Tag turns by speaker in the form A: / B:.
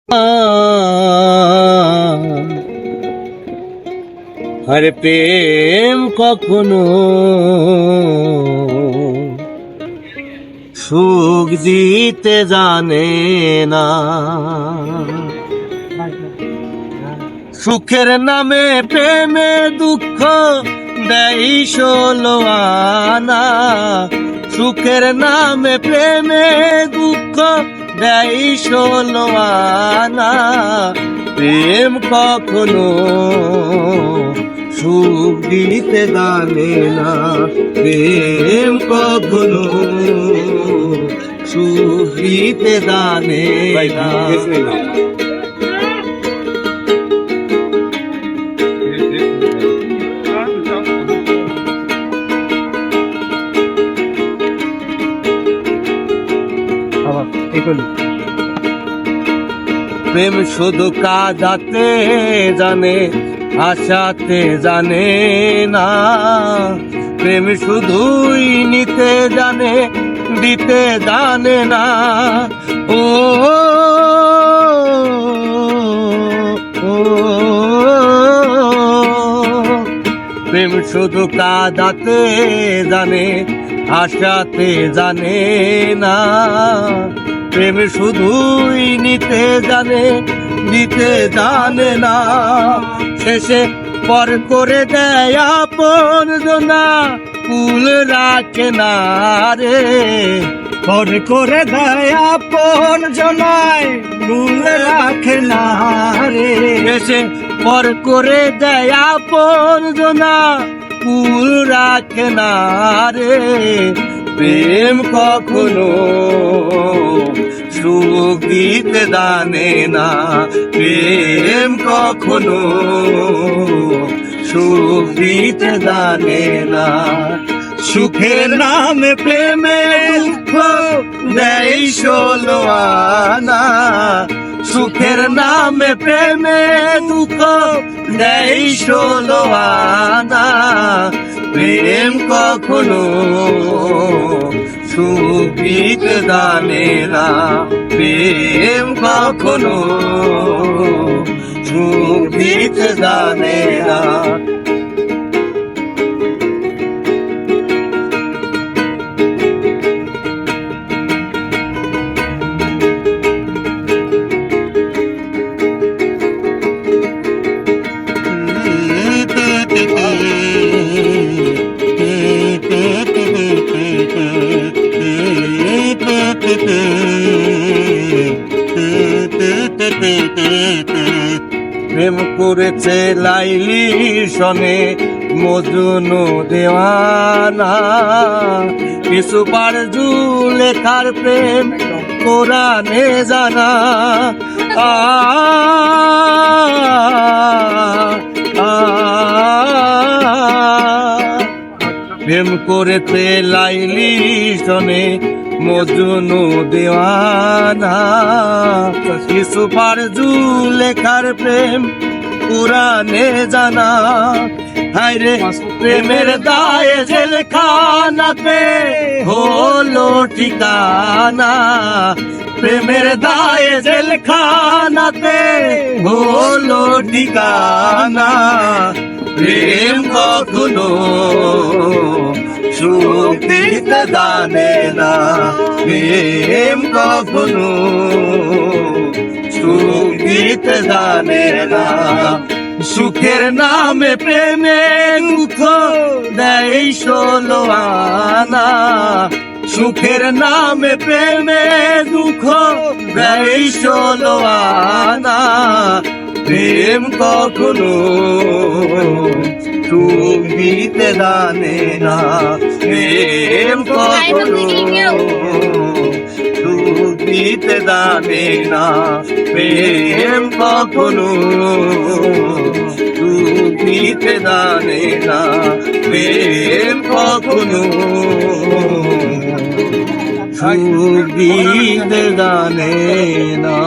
A: আর প্রেম কখনো সুখ দিতে জানে না। সুখের নামে প্রেমে দুঃখ দেয় ষোলো আনা। সুখের নামে প্রেমে দুঃখ দেয় ষোলো আনা। প্রেম কখনো সুখ দিতে জানে না। প্রেম কখনো সুখ দিতে জানে না। প্রেম শুধু কাঁদাতে জানে, আশাতে জানে না। প্রেম শুধুই নিতে জানে, দিতে জানে না। ও প্রেম শুধু কাঁদাতে জানে, আশাতে জানে না। প্রেম শুধুই নিতে জানে, দিতে জানে না। শেষে পর করে দেয় আপন জনা, কুল রাখে না রে। পর করে দেয় আপন জনায়, কুল রাখে না রে। শেষে পর করে দেয় আপন জনা, কুল রাখে না রে। প্রেম কখনো সুখ দিতে জানে না। প্রেম কখনো সুখ দিতে জানে না। সুখের নামে প্রেমে দুঃখ দেয় ষোলো আনা। সুখের নামে প্রেমে দুঃখ দেয় ষোলো আনা। প্রেম কখনো সুখ দিতে জানে না। প্রেম কখনো সুখ দিতে জানে না। প্রেম করেছে লাইলি সনে মজনু দেওয়ানা। কিছু পার লেখার প্রেম কোরআনে জানা। প্রেম করেছে লাইলি সনে মজনু দেওয়ানা। কিছু পার লেখার প্রেম পুরাণে জানা। হায়রে প্রেমের দায়ে জেলখানাতে হলো ঠিকানা। প্রেমের দায়ে জেলখানাতে হলো ঠিকানা। প্রেম কখনো সুখ দিতে জানে না। প্রেম কখনো সুখ দিতে জানে না। সুখের নামে প্রেমে দুঃখ দেয় ষোলো আনা। সুখের নামে প্রেমে দুঃখ দেয় ষোলো আনা। প্রেম কখনো সুখ দিতে জানে না। প্রেম কখনো সুখ দিতে জানে না। প্রেম কখনো সুখ দিতে জানে না। প্রেম কখনো সুখ দিতে জানে না।